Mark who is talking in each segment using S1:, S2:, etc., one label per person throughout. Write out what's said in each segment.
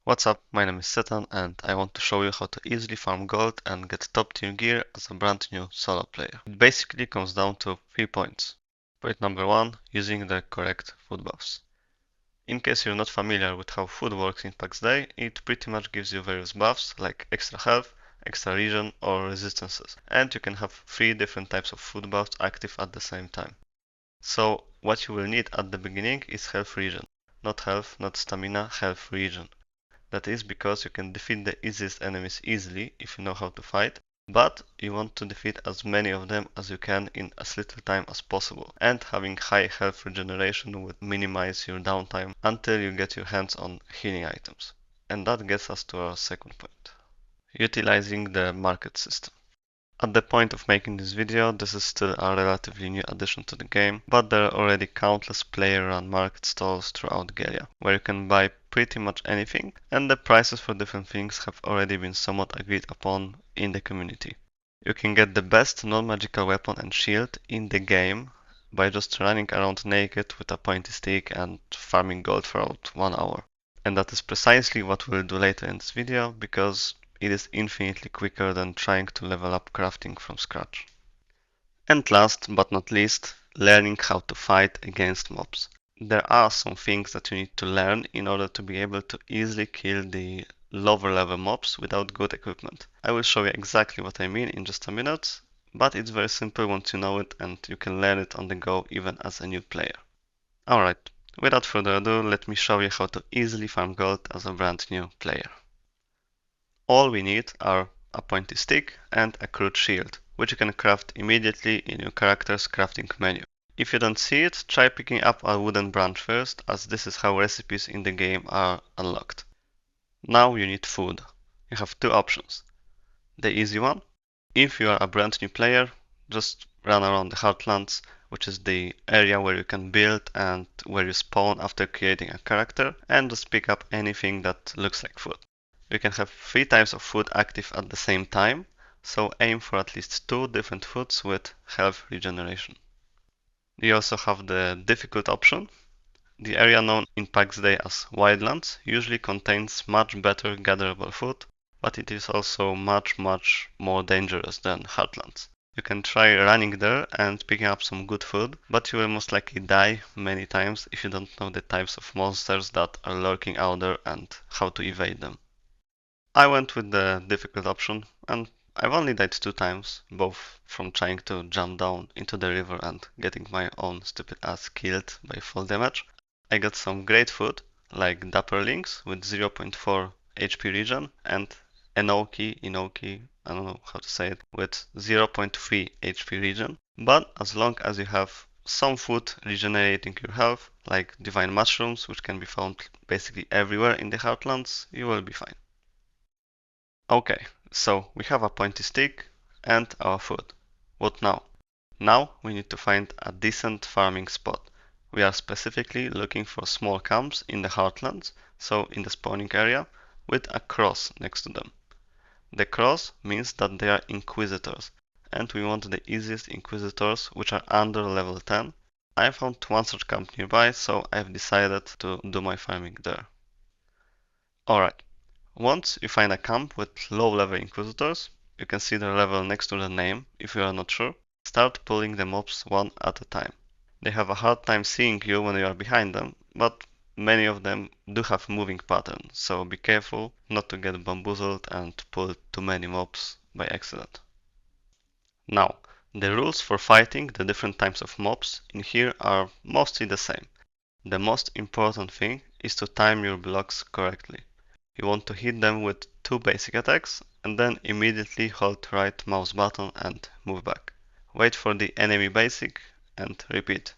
S1: What's up, my name is Setan and I want to show you how to easily farm gold and get top tier gear as a brand new solo player. It basically comes down to 3 points. Point number 1, using the correct food buffs. In case you're not familiar with how food works in PAX Day, it pretty much gives you various buffs like extra health, extra regen or resistances, and you can have 3 different types of food buffs active at the same time. So what you will need at the beginning is health regen. Not health, not stamina, health regen. That is because you can defeat the easiest enemies easily if you know how to fight, but you want to defeat as many of them as you can in as little time as possible, and having high health regeneration would minimize your downtime until you get your hands on healing items. And that gets us to our second point. Utilizing the market system. At the point of making this video, this is still a relatively new addition to the game, but there are already countless player-run market stalls throughout Galia, where you can buy pretty much anything, and the prices for different things have already been somewhat agreed upon in the community. You can get the best non-magical weapon and shield in the game by just running around naked with a pointy stick and farming gold for about 1 hour. And that is precisely what we'll do later in this video, because it is infinitely quicker than trying to level up crafting from scratch. And last but not least, learning how to fight against mobs. There are some things that you need to learn in order to be able to easily kill the lower level mobs without good equipment. I will show you exactly what I mean in just a minute, but it's very simple once you know it and you can learn it on the go even as a new player. Alright, without further ado, let me show you how to easily farm gold as a brand new player. All we need are a pointy stick and a crude shield, which you can craft immediately in your character's crafting menu. If you don't see it, try picking up a wooden branch first, as this is how recipes in the game are unlocked. Now you need food. You have 2 options. The easy one, if you are a brand new player, just run around the Heartlands, which is the area where you can build and where you spawn after creating a character, and just pick up anything that looks like food. You can have 3 types of food active at the same time, so aim for at least 2 different foods with health regeneration. You also have the difficult option. The area known in PAX Day as Wildlands usually contains much better gatherable food, but it is also much more dangerous than Heartlands. You can try running there and picking up some good food, but you will most likely die many times if you don't know the types of monsters that are lurking out there and how to evade them. I went with the difficult option, and I've only died 2 times, both from trying to jump down into the river and getting my own stupid ass killed by fall damage. I got some great food, like Dapper Links with 0.4 HP regen, and Enoki, I don't know how to say it, with 0.3 HP regen. But as long as you have some food regenerating your health, like Divine Mushrooms, which can be found basically everywhere in the Heartlands, you will be fine. Okay, so we have a pointy stick and our food. What now? Now we need to find a decent farming spot. We are specifically looking for small camps in the Heartlands, so in the spawning area, with a cross next to them. The cross means that they are Inquisitors, and we want the easiest Inquisitors which are under level 10. I found one such camp nearby, so I've decided to do my farming there. Alright. Once you find a camp with low level Inquisitors, you can see their level next to the name if you are not sure. Start pulling the mobs one at a time. They have a hard time seeing you when you are behind them, but many of them do have moving patterns, so be careful not to get bamboozled and pull too many mobs by accident. Now, the rules for fighting the different types of mobs in here are mostly the same. The most important thing is to time your blocks correctly. You want to hit them with 2 basic attacks and then immediately hold right mouse button and move back. Wait for the enemy basic and repeat.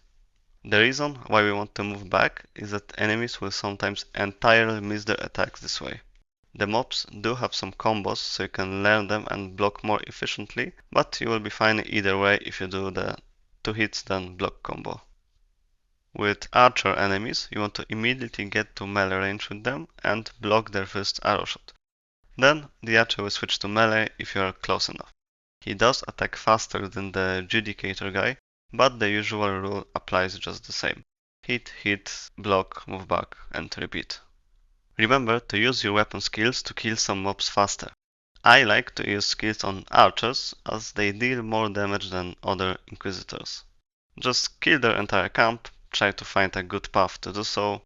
S1: The reason why we want to move back is that enemies will sometimes entirely miss their attacks this way. The mobs do have some combos so you can learn them and block more efficiently, but you will be fine either way if you do the 2 hits then block combo. With archer enemies, you want to immediately get to melee range with them and block their first arrow shot. Then the archer will switch to melee if you are close enough. He does attack faster than the Judicator guy, but the usual rule applies just the same. Hit, hit, block, move back, and repeat. Remember to use your weapon skills to kill some mobs faster. I like to use skills on archers as they deal more damage than other inquisitors. Just kill their entire camp, try to find a good path to do so.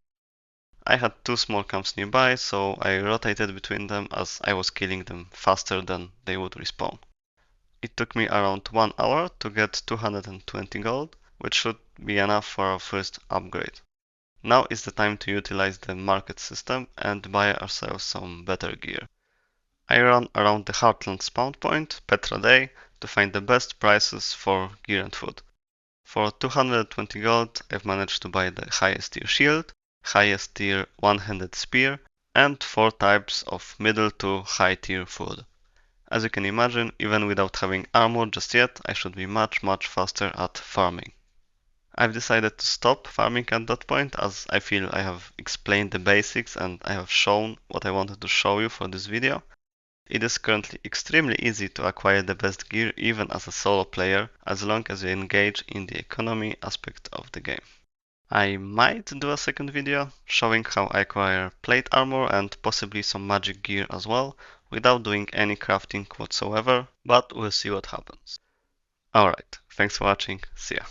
S1: I had two small camps nearby, so I rotated between them as I was killing them faster than they would respawn. It took me around 1 hour to get 220 gold, which should be enough for our first upgrade. Now is the time to utilize the market system and buy ourselves some better gear. I run around the Heartland spawn point, Petra Day, to find the best prices for gear and food. For 220 gold, I've managed to buy the highest tier shield, highest tier one-handed spear, and 4 types of middle to high tier food. As you can imagine, even without having armor just yet, I should be much faster at farming. I've decided to stop farming at that point as I feel I have explained the basics and I have shown what I wanted to show you for this video. It is currently extremely easy to acquire the best gear even as a solo player, as long as you engage in the economy aspect of the game. I might do a second video showing how I acquire plate armor and possibly some magic gear as well, without doing any crafting whatsoever, but we'll see what happens. Alright, thanks for watching, see ya.